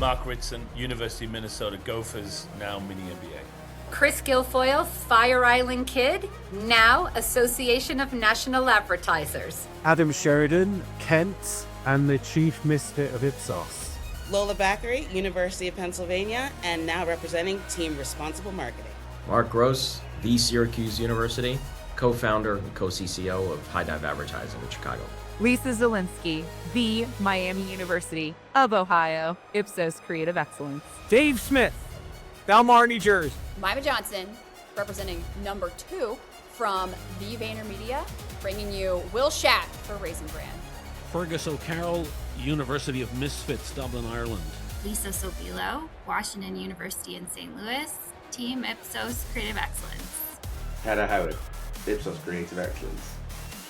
Mark Ritson, University of Minnesota Gophers, now mini NBA. Chris Guilfoyle, Fire Island Kid, now Association of National Advertisers. Adam Sheridan, Kent, and the Chief Misfit of Ipsos. Lola Backery, University of Pennsylvania, and now representing Team Responsible Marketing. Mark Gross, the Syracuse University, co-founder and co-CCO of High Dive Advertising in Chicago. Lisa Zielinski, the Miami University of Ohio, Ipsos Creative Excellence. Dave Smith, Belmar, New Jersey. Mima Johnson, representing number 2 from the VaynerMedia, bringing you Will Schack for Raisin Brand. Fergus O'Carroll, University of Misfits, Dublin, Ireland. Lisa Sobilo, Washington University in St. Louis, Team Ipsos Creative Excellence. Heather Howard, Ipsos Creative Excellence.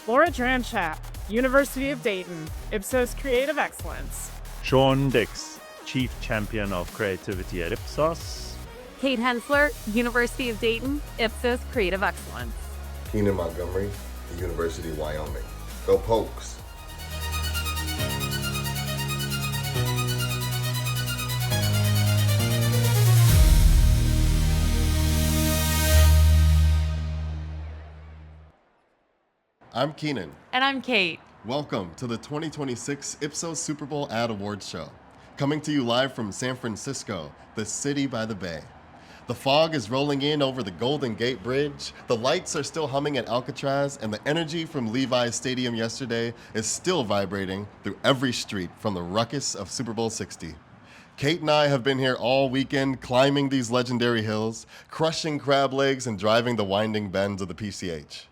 Laura Dranchap, University of Dayton, Ipsos Creative Excellence. Sean Dix, Chief Champion of Creativity at Ipsos. Kate Hensler, University of Dayton, Ipsos Creative Excellence. Keenan Montgomery, the University of Wyoming. Go Pokes! I'm Keenan. And I'm Kate. Welcome to the 2026 Ipsos Super Bowl Ad Awards Show. Coming to you live from San Francisco, the city by the bay. The fog is rolling in over the Golden Gate Bridge, the lights are still humming at Alcatraz, and the energy from Levi's Stadium yesterday is still vibrating through every street from the ruckus of Super Bowl 60. Kate and I have been here all weekend climbing these legendary hills, crushing crab legs and driving the winding bends of the PCH.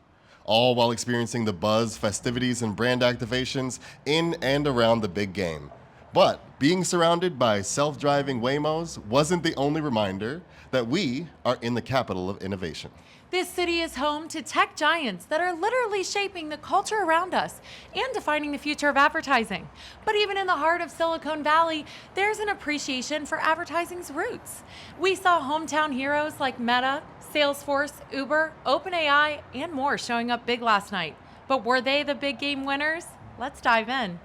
All while experiencing the buzz, festivities, and brand activations in and around the big game. But being surrounded by self-driving Waymos wasn't the only reminder that we are in the capital of innovation. This city is home to tech giants that are literally shaping the culture around us and defining the future of advertising. But even in the heart of Silicon Valley, there's an appreciation for advertising's roots. We saw hometown heroes like Meta, Salesforce, Uber, OpenAI, and more showing up big last night. But were they the big game winners? Let's dive in.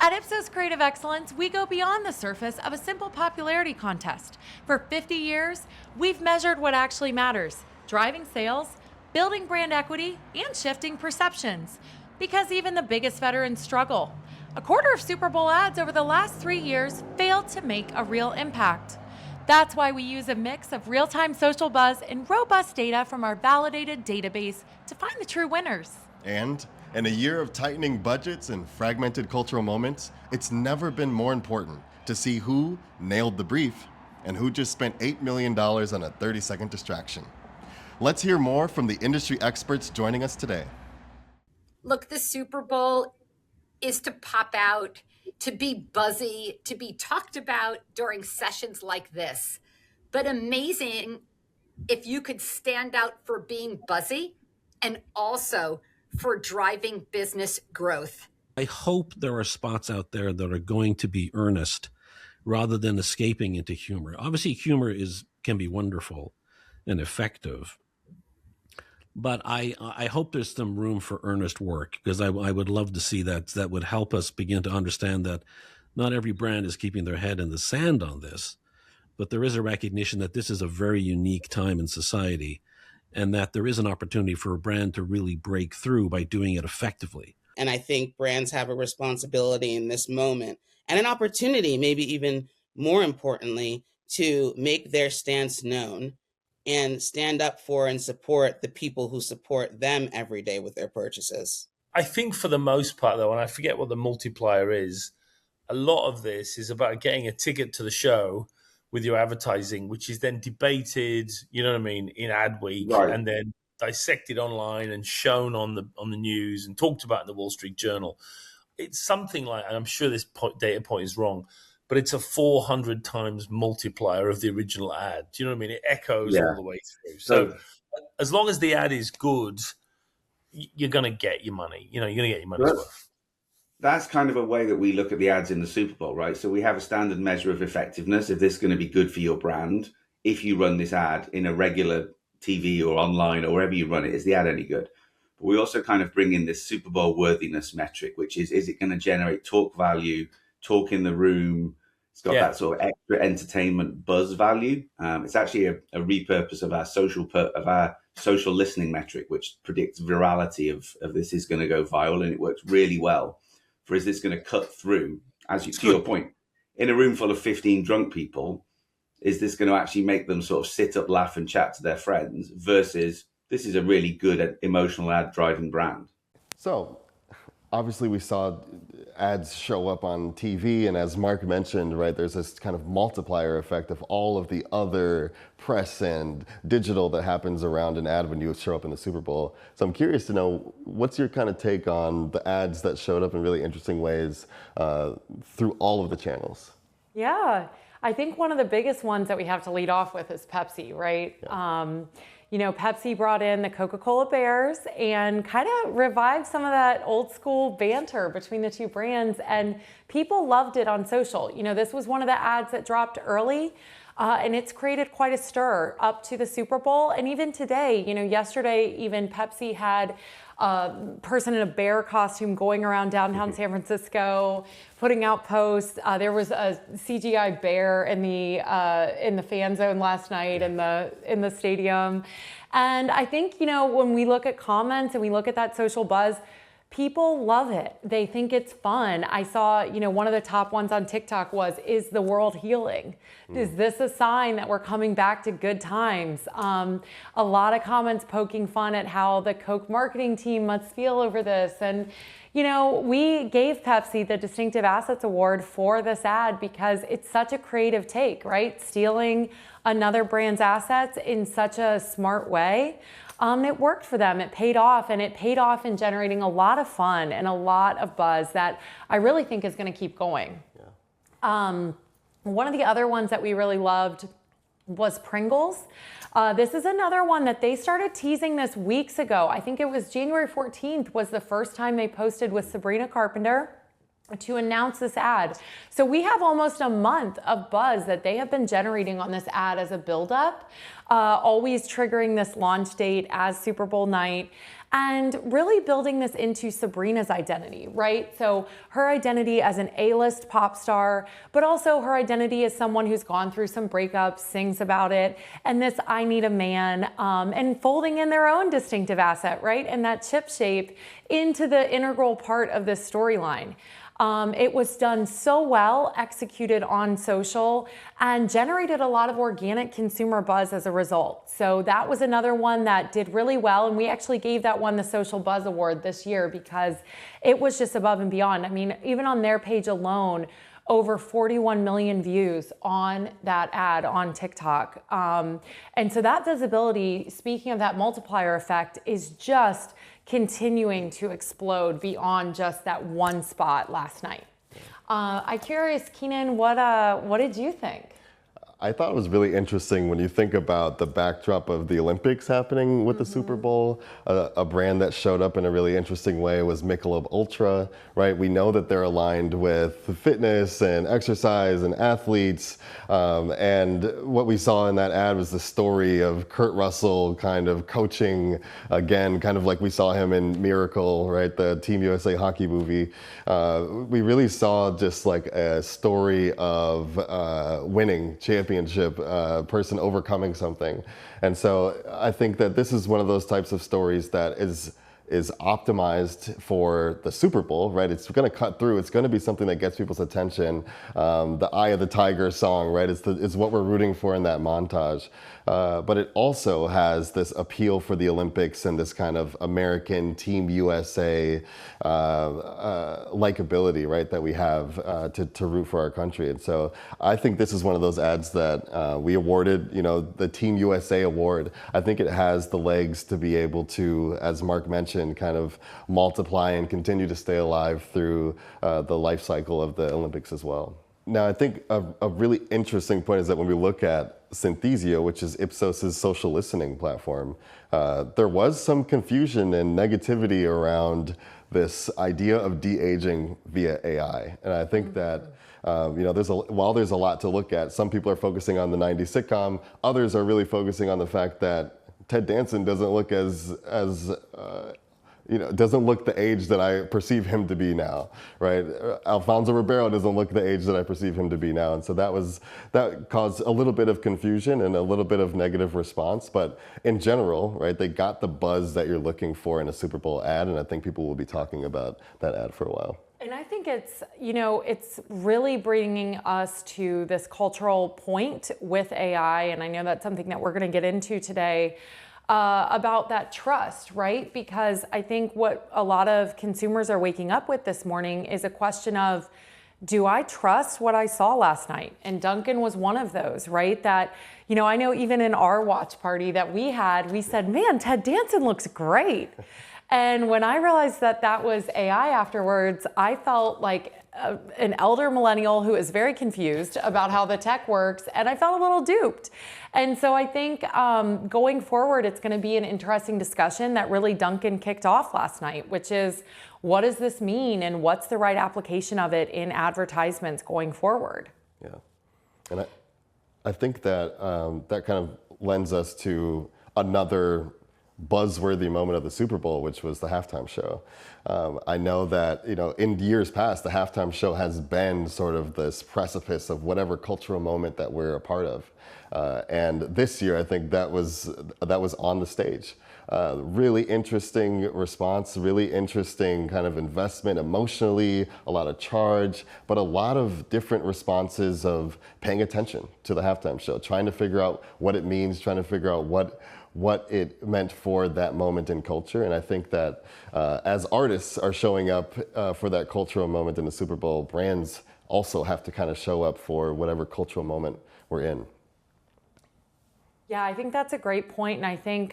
At Ipsos Creative Excellence, we go beyond the surface of a simple popularity contest. For 50 years, we've measured what actually matters, driving sales, building brand equity, and shifting perceptions. Because even the biggest veterans struggle. A quarter of Super Bowl ads over the last 3 years failed to make a real impact. That's why we use a mix of real-time social buzz and robust data from our validated database to find the true winners. And in a year of tightening budgets and fragmented cultural moments, it's never been more important to see who nailed the brief and who just spent $8 million on a 30-second distraction. Let's hear more from the industry experts joining us today. Look, the Super Bowl is to pop out, to be buzzy, to be talked about during sessions like this. But amazing if you could stand out for being buzzy and also for driving business growth. I hope there are spots out there that are going to be earnest rather than escaping into humor. Obviously, humor can be wonderful and effective. But I hope there's some room for earnest work, because I would love to see that. That would help us begin to understand that not every brand is keeping their head in the sand on this, but there is a recognition that this is a very unique time in society, and that there is an opportunity for a brand to really break through by doing it effectively. And I think brands have a responsibility in this moment and an opportunity, maybe even more importantly, to make their stance known and stand up for and support the people who support them every day with their purchases. I think for the most part, though, and I forget what the multiplier is, a lot of this is about getting a ticket to the show with your advertising, which is then debated, you know what I mean, in Ad Week, right, and then dissected online and shown on the news and talked about in the Wall Street Journal. It's something like, and I'm sure this data point is wrong, but it's a 400 times multiplier of the original ad. Do you know what I mean? It echoes all the way through. So as long as the ad is good, you're going to get your money. You know, you're going to get your money's worth. That's kind of a way that we look at the ads in the Super Bowl, right? So we have a standard measure of effectiveness. If this is going to be good for your brand, if you run this ad in a regular TV or online or wherever you run it, is the ad any good? But we also kind of bring in this Super Bowl worthiness metric, which is it going to generate talk value, talk in the room, It's got Yeah. that sort of extra entertainment buzz value. It's actually a repurpose of our social listening metric, which predicts virality of this is going to go viral, and it works really well. For is this going to cut through, to your point, in a room full of 15 drunk people, is this going to actually make them sort of sit up, laugh, and chat to their friends versus this is a really good emotional ad driving brand? So, obviously, we saw ads show up on TV, and as Mark mentioned, right, there's this kind of multiplier effect of all of the other press and digital that happens around an ad when you show up in the Super Bowl. So I'm curious to know, what's your kind of take on the ads that showed up in really interesting ways through all of the channels? Yeah, I think one of the biggest ones that we have to lead off with is Pepsi, right? Yeah. You know, Pepsi brought in the Coca-Cola Bears and kind of revived some of that old school banter between the two brands, and people loved it on social. You know, this was one of the ads that dropped early, and it's created quite a stir up to the Super Bowl. And even today, you know, yesterday, even Pepsi had a person in a bear costume going around downtown San Francisco, putting out posts. There was a CGI bear in the fan zone last night in the stadium. And I think, you know, when we look at comments and we look at that social buzz, people love it. They think it's fun. I saw, you know, one of the top ones on TikTok was, is the world healing? Is this a sign that we're coming back to good times? A lot of comments poking fun at how the Coke marketing team must feel over this. And, you know, we gave Pepsi the Distinctive Assets Award for this ad because it's such a creative take, right? Stealing another brand's assets in such a smart way. It worked for them. It paid off, and it paid off in generating a lot of fun and a lot of buzz that I really think is going to keep going. Yeah. One of the other ones that we really loved was Pringles. This is another one that they started teasing this weeks ago. I think it was January 14th was the first time they posted with Sabrina Carpenter to announce this ad. So we have almost a month of buzz that they have been generating on this ad as a buildup, always triggering this launch date as Super Bowl night, and really building this into Sabrina's identity, right? So her identity as an A-list pop star, but also her identity as someone who's gone through some breakups, sings about it, and this I need a man, and folding in their own distinctive asset, right? And that chip shape into the integral part of this storyline. It was done so well, executed on social, and generated a lot of organic consumer buzz as a result. So that was another one that did really well, and we actually gave that one the Social Buzz Award this year because it was just above and beyond. I mean, even on their page alone, over 41 million views on that ad on TikTok. And so that visibility, speaking of that multiplier effect, is just continuing to explode beyond just that one spot last night. I'm curious, Keenan, what did you think? I thought it was really interesting when you think about the backdrop of the Olympics happening with the Super Bowl. A brand that showed up in a really interesting way was Michelob Ultra, right? We know that they're aligned with fitness and exercise and athletes. And what we saw in that ad was the story of Kurt Russell kind of coaching again, kind of like we saw him in Miracle, right? The Team USA hockey movie. We really saw just like a story of winning championship, person overcoming something. And so I think that this is one of those types of stories that is optimized for the Super Bowl, right? It's going to cut through. It's going to be something that gets people's attention. The Eye of the Tiger song, right? It's what we're rooting for in that montage. But it also has this appeal for the Olympics and this kind of American Team USA likability, right? That we have to root for our country. And so I think this is one of those ads that we awarded, you know, the Team USA award. I think it has the legs to be able to, as Mark mentioned, kind of multiply and continue to stay alive through the life cycle of the Olympics as well. Now, I think a really interesting point is that when we look at Synthesio, which is Ipsos's social listening platform, there was some confusion and negativity around this idea of de-aging via AI. And I think that you know, while there's a lot to look at, some people are focusing on the 90s sitcom, others are really focusing on the fact that Ted Danson doesn't look as doesn't look the age that I perceive him to be now, right? Alfonso Ribeiro doesn't look the age that I perceive him to be now. And so that caused a little bit of confusion and a little bit of negative response. But in general, right, they got the buzz that you're looking for in a Super Bowl ad. And I think people will be talking about that ad for a while. And I think it's really bringing us to this cultural point with AI. And I know that's something that we're going to get into today. About that trust, right? Because I think what a lot of consumers are waking up with this morning is a question of, do I trust what I saw last night? And Duncan was one of those, right? That, I know even in our watch party that we had, we said, man, Ted Danson looks great. And when I realized that that was AI afterwards, I felt like an elder millennial who is very confused about how the tech works, and I felt a little duped. And so I think going forward, it's going to be an interesting discussion that really Duncan kicked off last night, which is, what does this mean and what's the right application of it in advertisements going forward? Yeah, and I think that that kind of lends us to another buzzworthy moment of the Super Bowl, which was the halftime show. I know that, in years past, the halftime show has been sort of this precipice of whatever cultural moment that we're a part of. And this year, I think that was on the stage. Really interesting response, really interesting kind of investment emotionally, a lot of charge, but a lot of different responses of paying attention to the halftime show, trying to figure out what it means, trying to figure out what it meant for that moment in culture. And I think that as artists are showing up for that cultural moment in the Super Bowl, brands also have to kind of show up for whatever cultural moment we're in. Yeah, I think that's a great point. And I think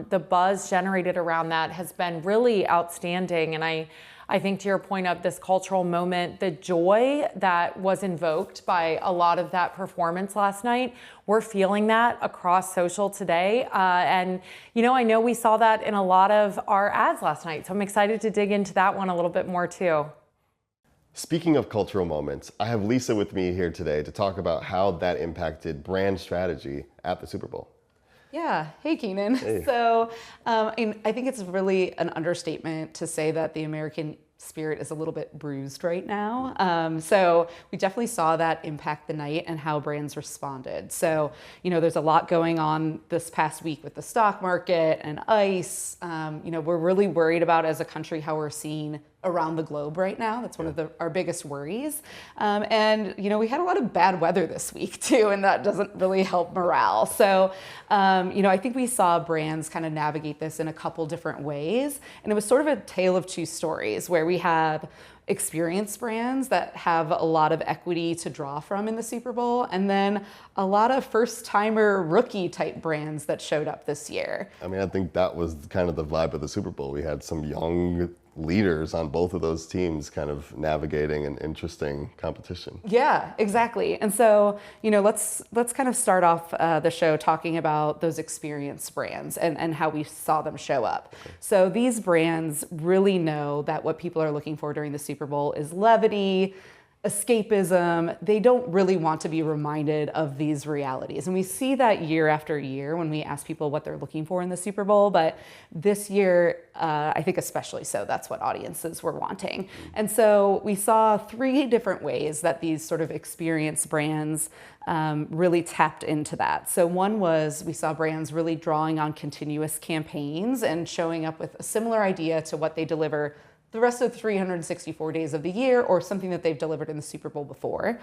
the buzz generated around that has been really outstanding. And I think to your point of this cultural moment, the joy that was invoked by a lot of that performance last night, we're feeling that across social today. And, I know we saw that in a lot of our ads last night. So I'm excited to dig into that one a little bit more too. Speaking of cultural moments, I have Lisa with me here today to talk about how that impacted brand strategy at the Super Bowl. Yeah. Hey, Keenan. Hey. So I think it's really an understatement to say that the American spirit is a little bit bruised right now. So we definitely saw that impact the night and how brands responded. So, there's a lot going on this past week with the stock market and ICE. We're really worried about as a country how we're seen around the globe right now. That's one of our biggest worries. And we had a lot of bad weather this week too, and that doesn't really help morale. So, I think we saw brands kind of navigate this in a couple different ways. And it was sort of a tale of two stories where we have experienced brands that have a lot of equity to draw from in the Super Bowl, and then a lot of first-timer rookie type brands that showed up this year. I think that was kind of the vibe of the Super Bowl. We had some young leaders on both of those teams kind of navigating an interesting competition. Yeah, exactly. And so, let's kind of start off the show talking about those experienced brands and how we saw them show up. Okay. So these brands really know that what people are looking for during the Super Bowl is levity, escapism. They don't really want to be reminded of these realities. And we see that year after year when we ask people what they're looking for in the Super Bowl. But this year, I think especially so, that's what audiences were wanting. And so we saw three different ways that these sort of experienced brands really tapped into that. So one was we saw brands really drawing on continuous campaigns and showing up with a similar idea to what they deliver the rest of the 364 days of the year, or something that they've delivered in the Super Bowl before.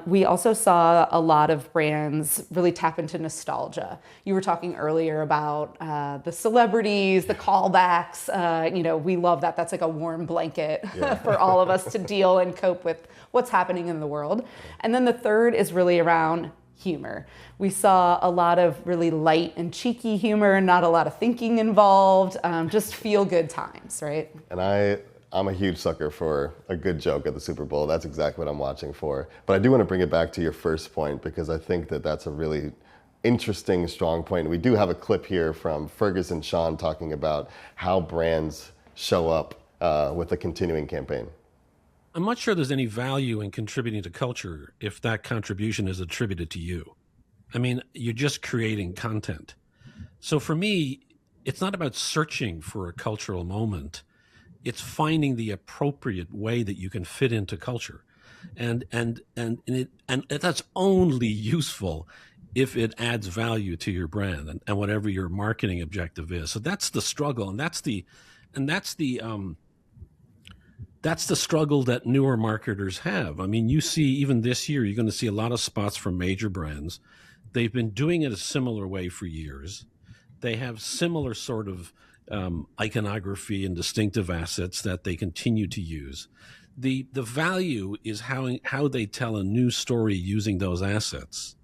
We also saw a lot of brands really tap into nostalgia. You were talking earlier about the celebrities, the callbacks. We love that. That's like a warm blanket for all of us to deal and cope with what's happening in the world. And then the third is really around humor. We saw a lot of really light and cheeky humor, not a lot of thinking involved, just feel good times, right? And I'm a huge sucker for a good joke at the Super Bowl. That's exactly what I'm watching for. But I do want to bring it back to your first point, because I think that that's a really interesting, strong point. We do have a clip here from Fergus and Sean talking about how brands show up with a continuing campaign. I'm not sure there's any value in contributing to culture if that contribution is attributed to you. You're just creating content. So for me, it's not about searching for a cultural moment. It's finding the appropriate way that you can fit into culture, and that's only useful if it adds value to your brand and whatever your marketing objective is. So that's the struggle, and that's the struggle that newer marketers have. I mean, you see, even this year, you're going to see a lot of spots from major brands. They've been doing it a similar way for years. They have similar sort of iconography and distinctive assets that they continue to use. The value is how they tell a new story using those assets,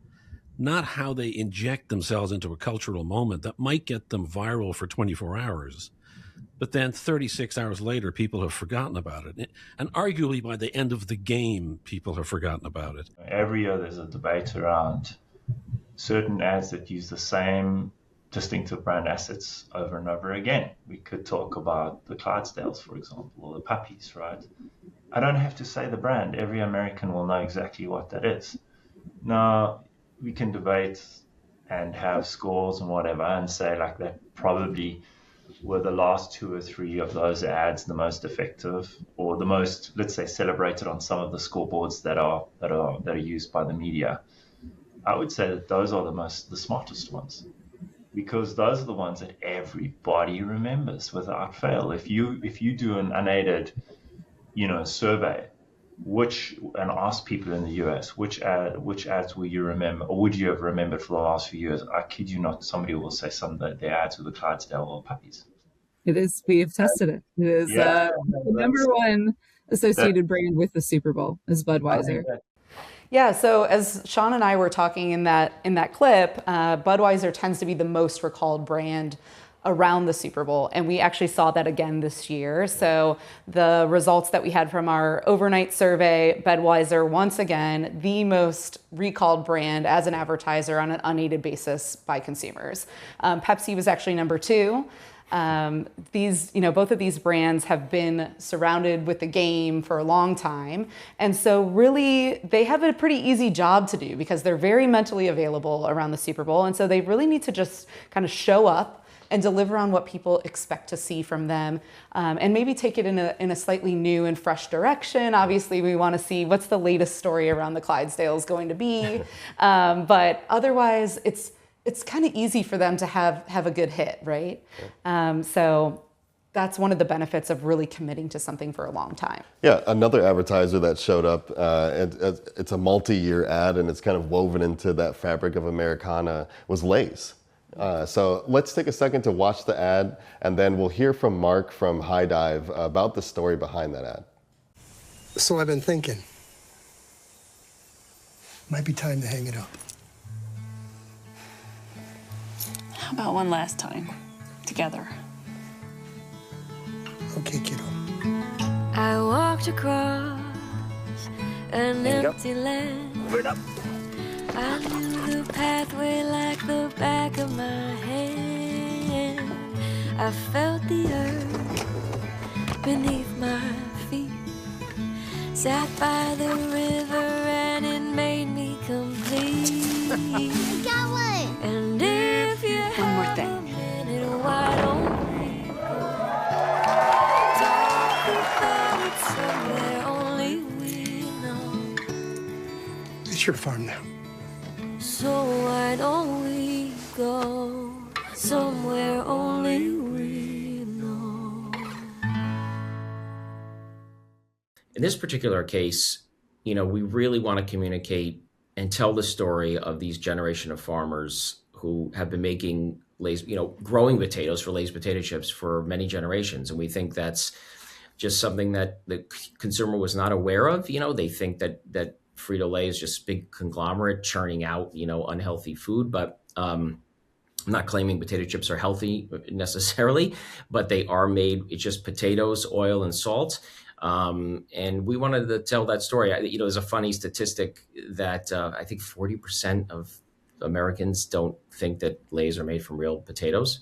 not how they inject themselves into a cultural moment that might get them viral for 24 hours. But then 36 hours later, people have forgotten about it. And arguably by the end of the game, people have forgotten about it. Every year there's a debate around certain ads that use the same distinctive brand assets over and over again. We could talk about the Clydesdales, for example, or the puppies, right? I don't have to say the brand. Every American will know exactly what that is. Now, we can debate and have scores and whatever and say like that probably were the last 2 or 3 of those ads the most effective or the most, let's say, celebrated on some of the scoreboards that are used by the media. I would say that those are the smartest ones, because those are the ones that everybody remembers without fail. If you do an unaided, survey, and ask people in the US which ads will you remember, or would you have remembered for the last few years? I kid you not, somebody will say some of their ads with the Clydesdale or puppies. It is. We have tested it. It is the number one associated brand with the Super Bowl is Budweiser. Yeah, so as Sean and I were talking in that clip, Budweiser tends to be the most recalled brand around the Super Bowl, and we actually saw that again this year. So the results that we had from our overnight survey, Budweiser, once again, the most recalled brand as an advertiser on an unaided basis by consumers. Pepsi was actually number 2. Both of these brands have been surrounded with the game for a long time. And so really they have a pretty easy job to do because they're very mentally available around the Super Bowl. And so they really need to just kind of show up and deliver on what people expect to see from them, and maybe take it in a slightly new and fresh direction. Obviously, we want to see what's the latest story around the Clydesdales going to be. But otherwise, it's kind of easy for them to have a good hit, right? So that's one of the benefits of really committing to something for a long time. Yeah, another advertiser that showed up, it's a multi-year ad and it's kind of woven into that fabric of Americana, was Lay's. So let's take a second to watch the ad, and then we'll hear from Mark from High Dive about the story behind that ad. So I've been thinking, might be time to hang it up. How about one last time, together? Okay, kiddo. I walked across an empty land. Move it up. I knew the pathway like the back of my hand. I felt the earth beneath my feet. Sat by the river and it made me complete. Got one! And if you One more have thing. a minute, why don't we talk about it somewhere only we know? It's your farm now. So why don't we go somewhere only we know? In this particular case, we really want to communicate and tell the story of these generation of farmers who have been making Lay's, growing potatoes for Lay's potato chips for many generations. And we think that's just something that the consumer was not aware of. They think that Frito-Lay is just a big conglomerate churning out, unhealthy food. But I'm not claiming potato chips are healthy necessarily, but they are made, it's just potatoes, oil, and salt. And we wanted to tell that story. There's a funny statistic that I think 40% of Americans don't think that Lay's are made from real potatoes.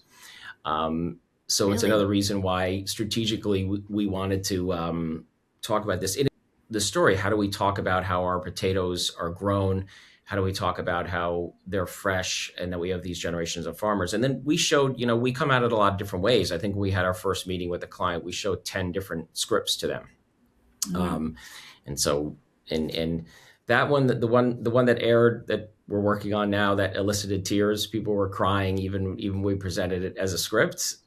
So it's another reason why strategically we wanted to talk about this. In the story, how do we talk about how our potatoes are grown, How do we talk about how they're fresh and that we have these generations of farmers? And then we showed, we come at it a lot of different ways. I think we had our first meeting with a client, we showed 10 different scripts to them. And so, and that one, the one that aired that we're working on now that elicited tears, people were crying, even we presented it as a script.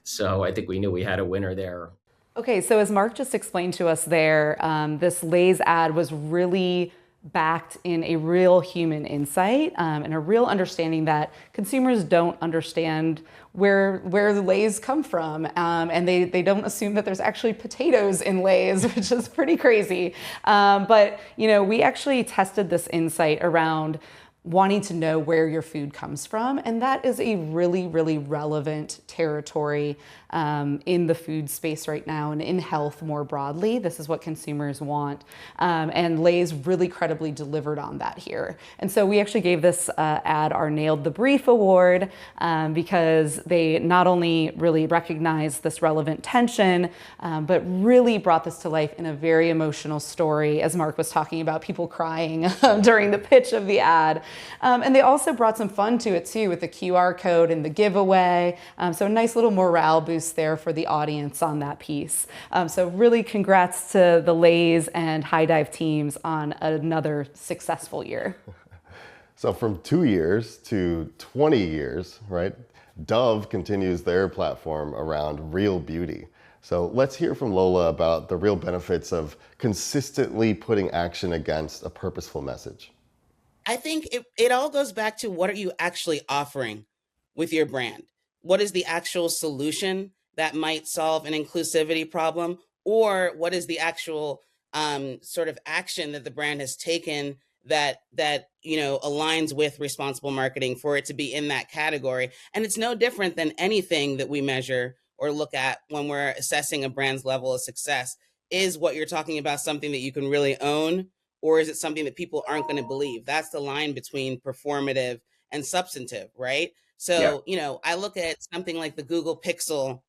So I think we knew we had a winner there. Okay, so as Mark just explained to us there, this Lay's ad was really backed in a real human insight and a real understanding that consumers don't understand where the Lay's come from, and they don't assume that there's actually potatoes in Lay's, which is pretty crazy. But we actually tested this insight around wanting to know where your food comes from, and that is a really, really relevant territory in the food space right now and in health more broadly. This is what consumers want, and Lay's really credibly delivered on that here. And so we actually gave this ad our Nailed the Brief award because they not only really recognized this relevant tension, but really brought this to life in a very emotional story, as Mark was talking about, people crying during the pitch of the ad. And they also brought some fun to it too with the QR code and the giveaway. So a nice little morale boost there for the audience on that piece. So really congrats to the Lay's and High Dive teams on another successful year. So from 2 years to 20 years, right? Dove continues their platform around real beauty. So let's hear from Lola about the real benefits of consistently putting action against a purposeful message. I think it all goes back to what are you actually offering with your brand? What is the actual solution that might solve an inclusivity problem? Or what is the actual sort of action that the brand has taken that aligns with responsible marketing for it to be in that category? And it's no different than anything that we measure or look at when we're assessing a brand's level of success. Is what you're talking about something that you can really own? Or is it something that people aren't going to believe? That's the line between performative and substantive, right? So, I look at something like the Google Pixel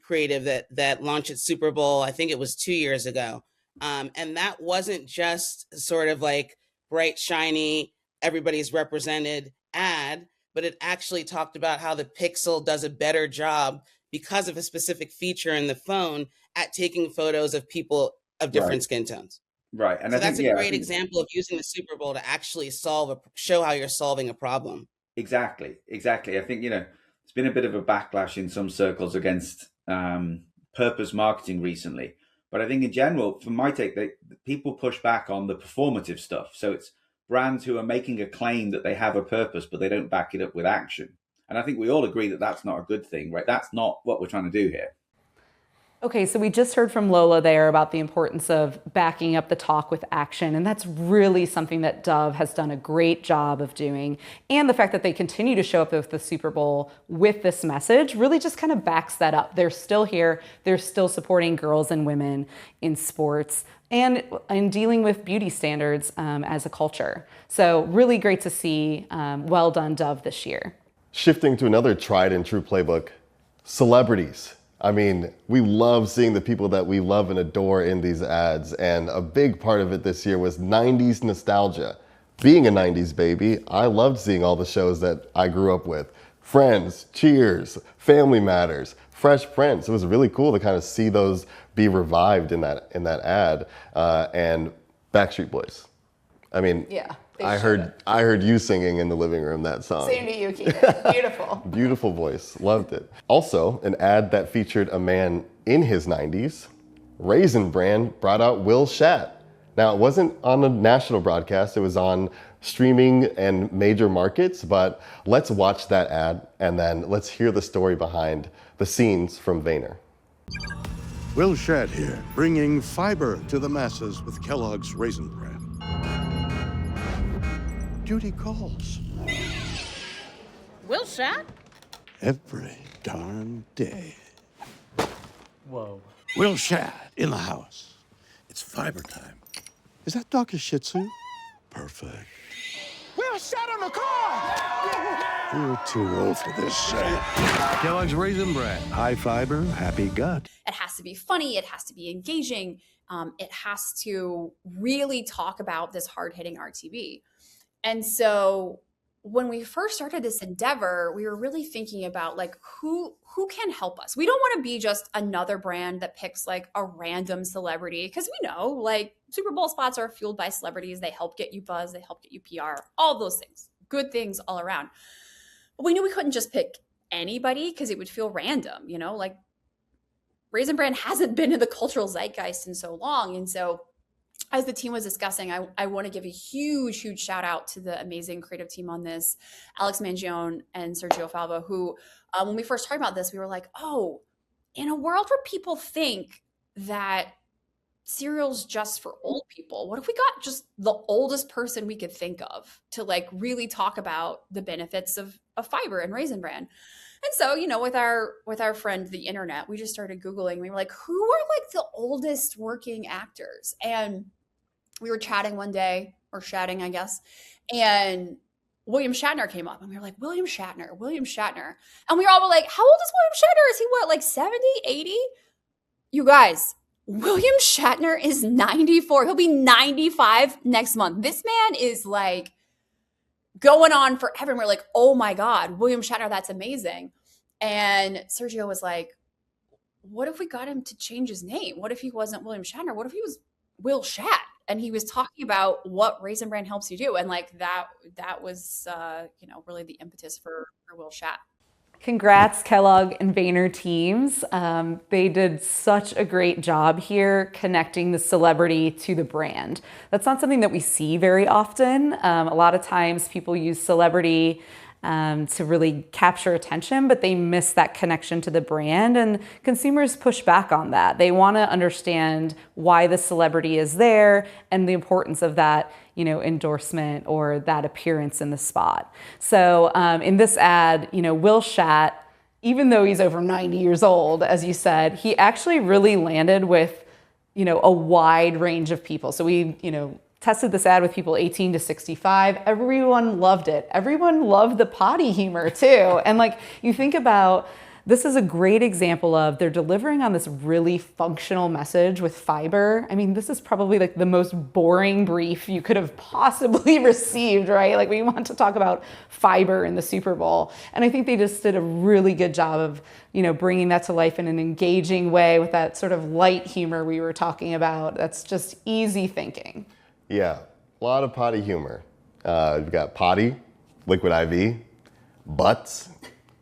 creative that launched at Super Bowl, I think it was 2 years ago. And that wasn't just sort of like bright, shiny, everybody's represented ad, but it actually talked about how the Pixel does a better job because of a specific feature in the phone at taking photos of people of different skin tones. Right. And so I think, that's a great example of using the Super Bowl to actually show how you're solving a problem. Exactly. I think, there's been a bit of a backlash in some circles against purpose marketing recently. But I think in general, from my take, people push back on the performative stuff. So it's brands who are making a claim that they have a purpose, but they don't back it up with action. And I think we all agree that that's not a good thing, right? That's not what we're trying to do here. Okay, so we just heard from Lola there about the importance of backing up the talk with action, and that's really something that Dove has done a great job of doing. And the fact that they continue to show up with the Super Bowl with this message really just kind of backs that up. They're still here, they're still supporting girls and women in sports and in dealing with beauty standards as a culture. So really great to see. Well done, Dove, this year. Shifting to another tried and true playbook, celebrities. I mean, we love seeing the people that we love and adore in these ads, and a big part of it this year was 90s nostalgia. Being a 90s baby, I loved seeing all the shows that I grew up with. Friends, Cheers, Family Matters, Fresh Prince. It was really cool to kind of see those be revived in that ad, and Backstreet Boys. I mean, yeah, I heard you singing in the living room that song. Same to you, Keith. Beautiful. Beautiful voice. Loved it. Also, an ad that featured a man in his 90s. Raisin Bran brought out Will Shat. Now, it wasn't on a national broadcast. It was on streaming and major markets, but let's watch that ad and then let's hear the story behind the scenes from Vayner. Will Shat here, bringing fiber to the masses with Kellogg's Raisin Bran. Duty calls. Will Shat? Every darn day. Whoa. Will Shat in the house. It's fiber time. Is that dog a Shih Tzu? Perfect. Will Shat on the car! You're too old for this shit. Kellogg's Raisin Bran. High fiber, happy gut. It has to be funny, it has to be engaging. It has to really talk about this hard-hitting RTV. And so when we first started this endeavor, we were really thinking about like who can help us. We don't want to be just another brand that picks like a random celebrity, because we know like Super Bowl spots are fueled by celebrities. They help get you buzz, they help get you PR, all those things, good things all around. But we knew we couldn't just pick anybody because it would feel random, you know, like Raisin Bran hasn't been in the cultural zeitgeist in so long. And so as the team was discussing, I want to give a huge, huge shout out to the amazing creative team on this, Alex Mangione and Sergio Falvo, who, when we first talked about this, we were like, oh, in a world where people think that cereal's just for old people, what if we got just the oldest person we could think of to like really talk about the benefits of fiber and Raisin Bran? And so, you know, with our friend, the internet, we just started Googling. We were like, who are like the oldest working actors? And we were chatting one day, or chatting, I guess, and William Shatner came up, and we were like, William Shatner. And we all were like, how old is William Shatner? Is he what, like 70, 80? You guys, William Shatner is 94. He'll be 95 next month. This man is like going on forever. And we're like, oh my God, William Shatner, that's amazing. And Sergio was like, what if we got him to change his name? What if he wasn't William Shatner? What if he was Will Shat? And he was talking about what Raisin Bran helps you do. And like that was, really the impetus for Will Shat. Congrats, Kellogg and Vayner teams. They did such a great job here connecting the celebrity to the brand. That's not something that we see very often. A lot of times people use celebrity to really capture attention, but they miss that connection to the brand, and consumers push back on that. They want to understand why the celebrity is there and the importance of that, endorsement or that appearance in the spot. So in this ad, Will Shat, even though he's over 90 years old, as you said, he actually really landed with, a wide range of people. So we, tested this ad with people 18 to 65. Everyone loved it. Everyone loved the potty humor too. And like, you think about, this is a great example of they're delivering on this really functional message with fiber. I mean, this is probably like the most boring brief you could have possibly received, right? Like, we want to talk about fiber in the Super Bowl. And I think they just did a really good job of, bringing that to life in an engaging way with that sort of light humor we were talking about. That's just easy thinking. Yeah, a lot of potty humor. We've got potty, Liquid IV, butts,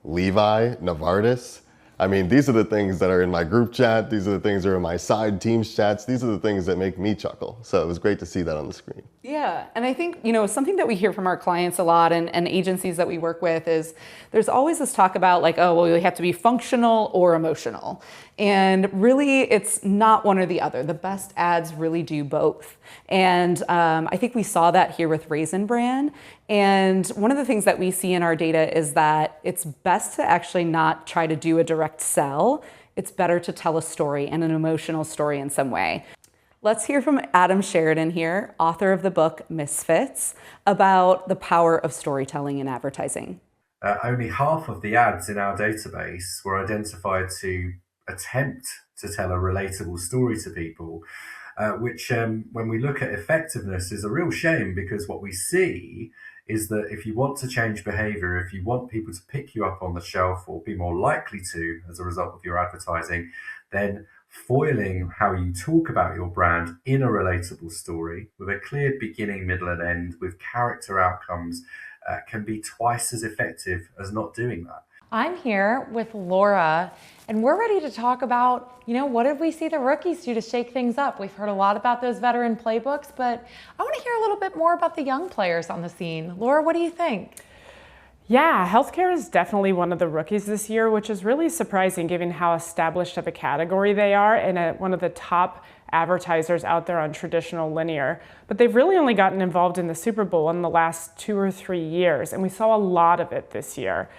Levi, Novartis. I mean, these are the things that are in my group chat. These are the things that are in my side teams chats. These are the things that make me chuckle. So it was great to see that on the screen. Yeah, and I think, something that we hear from our clients a lot and agencies that we work with is there's always this talk about like, oh, well, you have to be functional or emotional. And really, it's not one or the other. The best ads really do both. And I think we saw that here with Raisin Bran. And one of the things that we see in our data is that it's best to actually not try to do a direct sell. It's better to tell a story, and an emotional story in some way. Let's hear from Adam Sheridan here, author of the book Misfits, about the power of storytelling in advertising. Only half of the ads in our database were identified to attempt to tell a relatable story to people, which when we look at effectiveness is a real shame, because what we see is that if you want to change behavior, if you want people to pick you up on the shelf or be more likely to as a result of your advertising, then foiling how you talk about your brand in a relatable story with a clear beginning, middle, and end with character outcomes can be twice as effective as not doing that. I'm here with Laura, and we're ready to talk about, what did we see the rookies do to shake things up? We've heard a lot about those veteran playbooks, but I want to hear a little bit more about the young players on the scene. Laura, what do you think? Yeah, healthcare is definitely one of the rookies this year, which is really surprising given how established of a category they are and one of the top advertisers out there on traditional linear. But they've really only gotten involved in the Super Bowl in the last 2 or 3 years, and we saw a lot of it this year.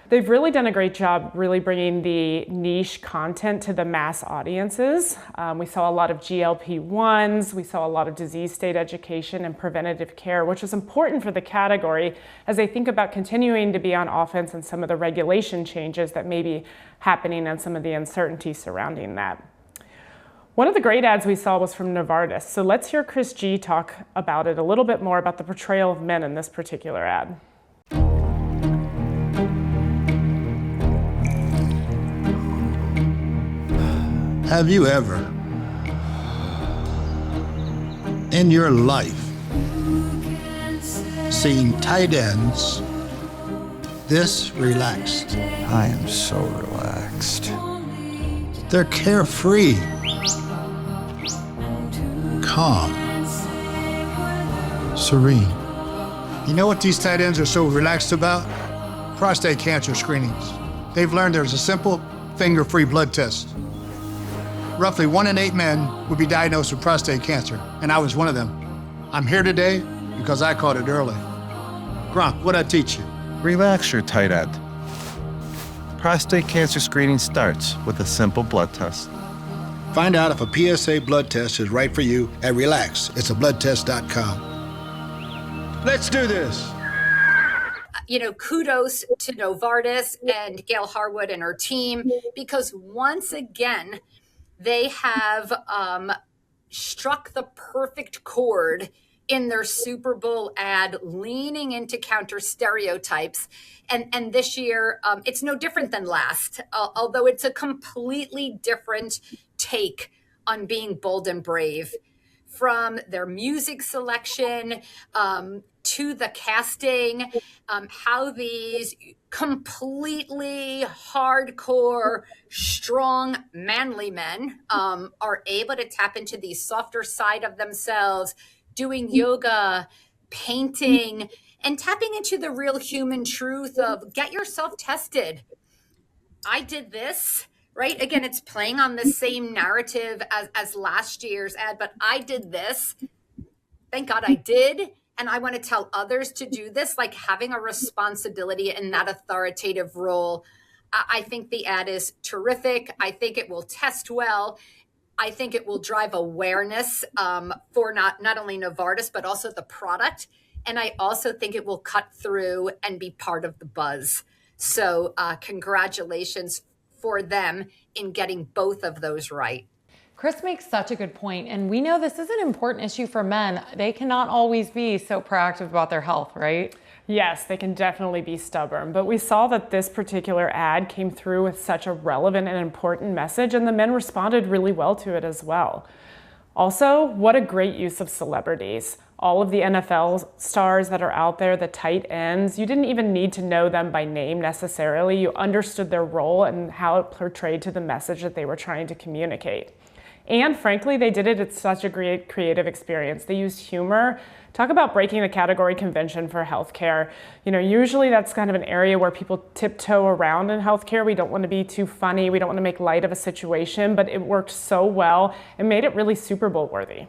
They've really done a great job really bringing the niche content to the mass audiences. We saw a lot of GLP-1s, we saw a lot of disease state education and preventative care, which is important for the category as they think about continuing to be on offense and some of the regulation changes that may be happening and some of the uncertainty surrounding that. One of the great ads we saw was from Novartis. So let's hear Chris G talk about it a little bit more about the portrayal of men in this particular ad. Have you ever, in your life, seen tight ends this relaxed? I am so relaxed. They're carefree, calm, serene. You know what these tight ends are so relaxed about? Prostate cancer screenings. They've learned there's a simple, finger-free blood test. Roughly 1 in 8 men would be diagnosed with prostate cancer, and I was one of them. I'm here today because I caught it early. Gronk, what'd I teach you? Relax your tight end. Prostate cancer screening starts with a simple blood test. Find out if a PSA blood test is right for you at relaxitsabloodtest.com. Let's do this. Kudos to Novartis and Gail Harwood and her team, because once again, they have struck the perfect chord in their Super Bowl ad, leaning into counter stereotypes. And this year, it's no different than last, although it's a completely different take on being bold and brave. From their music selection to the casting, how these completely hardcore, strong, manly men are able to tap into the softer side of themselves, doing yoga, painting, and tapping into the real human truth of get yourself tested. I did this. Right? Again, it's playing on the same narrative as last year's ad, but I did this. Thank God I did. And I want to tell others to do this, like having a responsibility in that authoritative role. I think the ad is terrific. I think it will test well. I think it will drive awareness for not only Novartis, but also the product. And I also think it will cut through and be part of the buzz. So congratulations for them in getting both of those right. Chris makes such a good point, and we know this is an important issue for men. They cannot always be so proactive about their health, right? Yes, they can definitely be stubborn, but we saw that this particular ad came through with such a relevant and important message, and the men responded really well to it as well. Also, what a great use of celebrities. All of the NFL stars that are out there, the tight ends, you didn't even need to know them by name necessarily. You understood their role and how it portrayed to the message that they were trying to communicate. And frankly, they did it at such a great creative experience. They used humor. Talk about breaking the category convention for healthcare. Usually that's kind of an area where people tiptoe around in healthcare. We don't want to be too funny. We don't want to make light of a situation, but it worked so well and made it really Super Bowl worthy.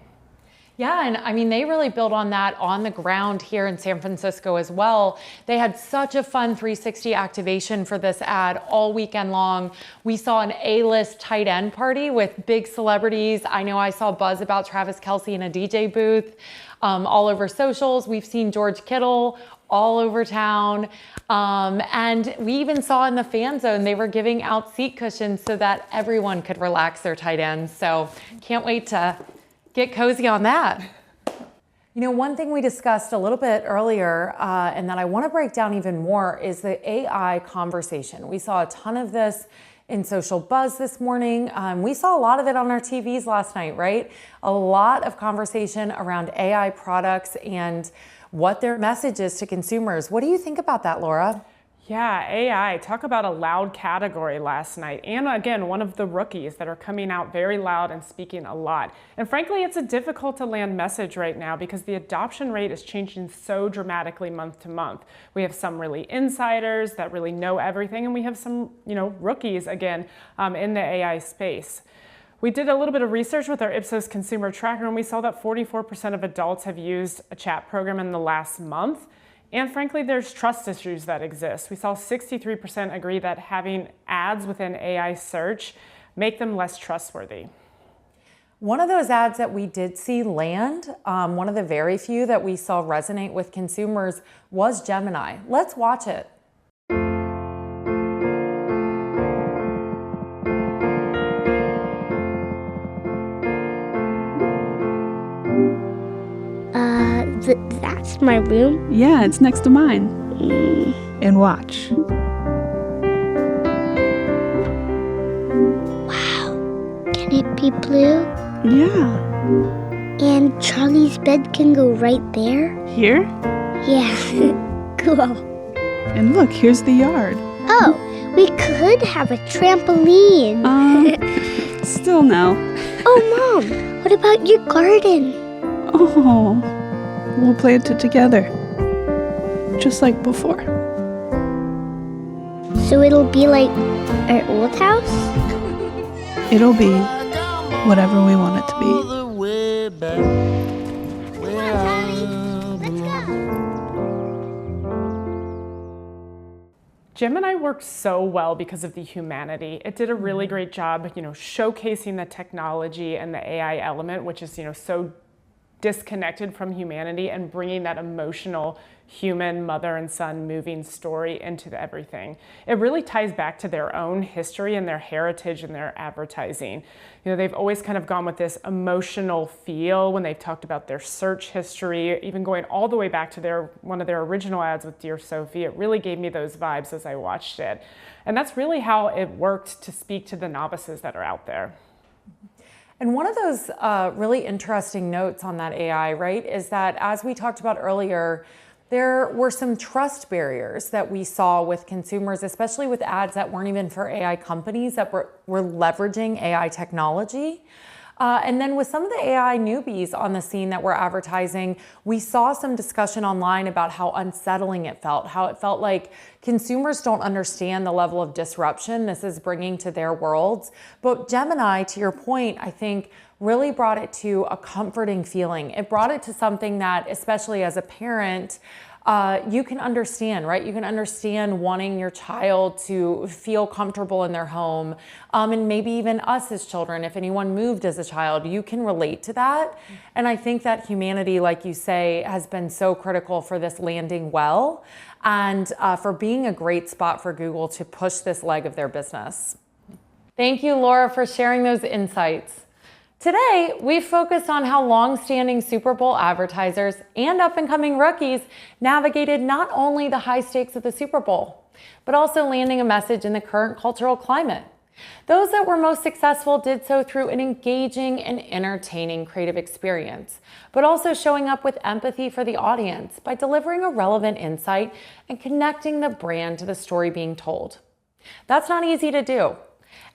Yeah, and I mean, they really built on that on the ground here in San Francisco as well. They had such a fun 360 activation for this ad all weekend long. We saw an A-list tight end party with big celebrities. I know I saw buzz about Travis Kelce in a DJ booth all over socials. We've seen George Kittle all over town. And we even saw in the fan zone, they were giving out seat cushions so that everyone could relax their tight ends. So can't wait to get cozy on that. One thing we discussed a little bit earlier and that I want to break down even more is the AI conversation. We saw a ton of this in social buzz this morning. We saw a lot of it on our TVs last night, right? A lot of conversation around AI products and what their message is to consumers. What do you think about that, Laura? Yeah, AI, talk about a loud category last night. And again, one of the rookies that are coming out very loud and speaking a lot. And frankly, it's a difficult to land message right now because the adoption rate is changing so dramatically month to month. We have some really insiders that really know everything, and we have some, rookies again in the AI space. We did a little bit of research with our Ipsos consumer tracker, and we saw that 44% of adults have used a chat program in the last month. And frankly, there's trust issues that exist. We saw 63% agree that having ads within AI search make them less trustworthy. One of those ads that we did see land, one of the very few that we saw resonate with consumers was Gemini. Let's watch it. That's my room? Yeah, it's next to mine. And watch. Wow. Can it be blue? Yeah. And Charlie's bed can go right there? Here? Yeah. Cool. And look, here's the yard. Oh, we could have a trampoline. Still no. Oh, Mom, what about your garden? Oh, we'll plant it together. Just like before. So it'll be like our old house? It'll be whatever we want it to be. Jim and I worked so well because of the humanity. It did a really great job, showcasing the technology and the AI element, which is, so disconnected from humanity, and bringing that emotional human mother and son moving story into everything. It really ties back to their own history and their heritage and their advertising. They've always kind of gone with this emotional feel when they've talked about their search history, even going all the way back to one of their original ads with Dear Sophie. It really gave me those vibes as I watched it. And that's really how it worked to speak to the novices that are out there. And one of those really interesting notes on that AI, right, is that as we talked about earlier, there were some trust barriers that we saw with consumers, especially with ads that weren't even for AI companies that were leveraging AI technology. And then with some of the AI newbies on the scene that were advertising, we saw some discussion online about how unsettling it felt, how it felt like consumers don't understand the level of disruption this is bringing to their worlds. But Gemini, to your point, I think really brought it to a comforting feeling. It brought it to something that, especially as a parent, you can understand, right? You can understand wanting your child to feel comfortable in their home. And maybe even us as children, if anyone moved as a child, you can relate to that. And I think that humanity, like you say, has been so critical for this landing well and for being a great spot for Google to push this leg of their business. Thank you, Laura, for sharing those insights. Today, we focused on how long-standing Super Bowl advertisers and up-and-coming rookies navigated not only the high stakes of the Super Bowl, but also landing a message in the current cultural climate. Those that were most successful did so through an engaging and entertaining creative experience, but also showing up with empathy for the audience by delivering a relevant insight and connecting the brand to the story being told. That's not easy to do.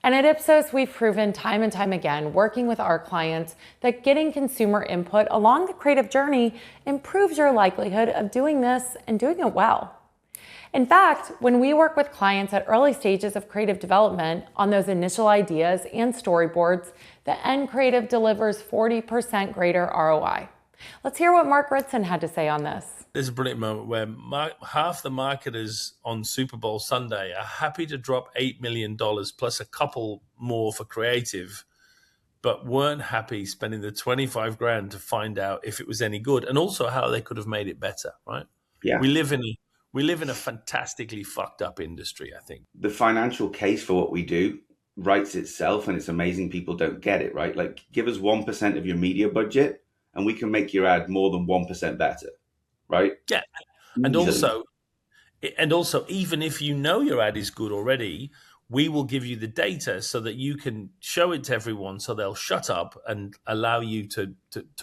And at Ipsos, we've proven time and time again, working with our clients, that getting consumer input along the creative journey improves your likelihood of doing this and doing it well. In fact, when we work with clients at early stages of creative development on those initial ideas and storyboards, the end creative delivers 40% greater ROI. Let's hear what Mark Ritson had to say on this. There's a brilliant moment where half the marketers on Super Bowl Sunday are happy to drop $8 million plus a couple more for creative, but weren't happy spending the 25 grand to find out if it was any good and also how they could have made it better, right? Yeah. We live in a fantastically fucked up industry, I think. The financial case for what we do writes itself, and it's amazing people don't get it, right? Like, give us 1% of your media budget and we can make your ad more than 1% better. Right? Yeah. And also, even if you know your ad is good already, we will give you the data so that you can show it to everyone so they'll shut up and allow you to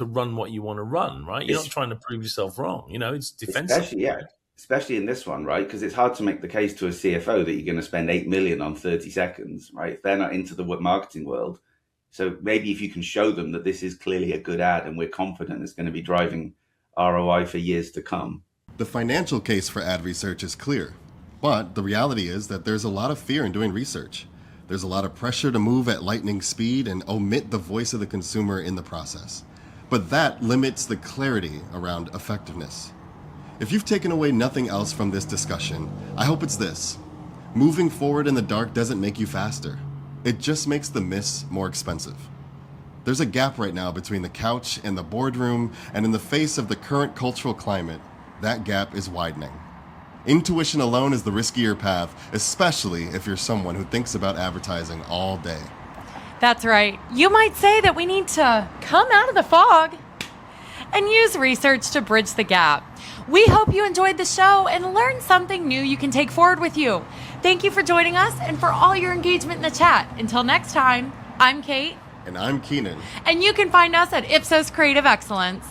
run what you want to run, right? You're not trying to prove yourself wrong. It's defensive. Especially in this one, right? Because it's hard to make the case to a CFO that you're going to spend 8 million on 30 seconds, right? If they're not into the marketing world. So maybe if you can show them that this is clearly a good ad and we're confident it's going to be driving ROI for years to come. The financial case for ad research is clear, but the reality is that there's a lot of fear in doing research. There's a lot of pressure to move at lightning speed and omit the voice of the consumer in the process. But that limits the clarity around effectiveness. If you've taken away nothing else from this discussion, I hope it's this. Moving forward in the dark doesn't make you faster. It just makes the miss more expensive. There's a gap right now between the couch and the boardroom, and in the face of the current cultural climate, that gap is widening. Intuition alone is the riskier path, especially if you're someone who thinks about advertising all day. That's right. You might say that we need to come out of the fog and use research to bridge the gap. We hope you enjoyed the show and learned something new you can take forward with you. Thank you for joining us and for all your engagement in the chat. Until next time, I'm Kate. And I'm Keenan. And you can find us at Ipsos Creative Excellence.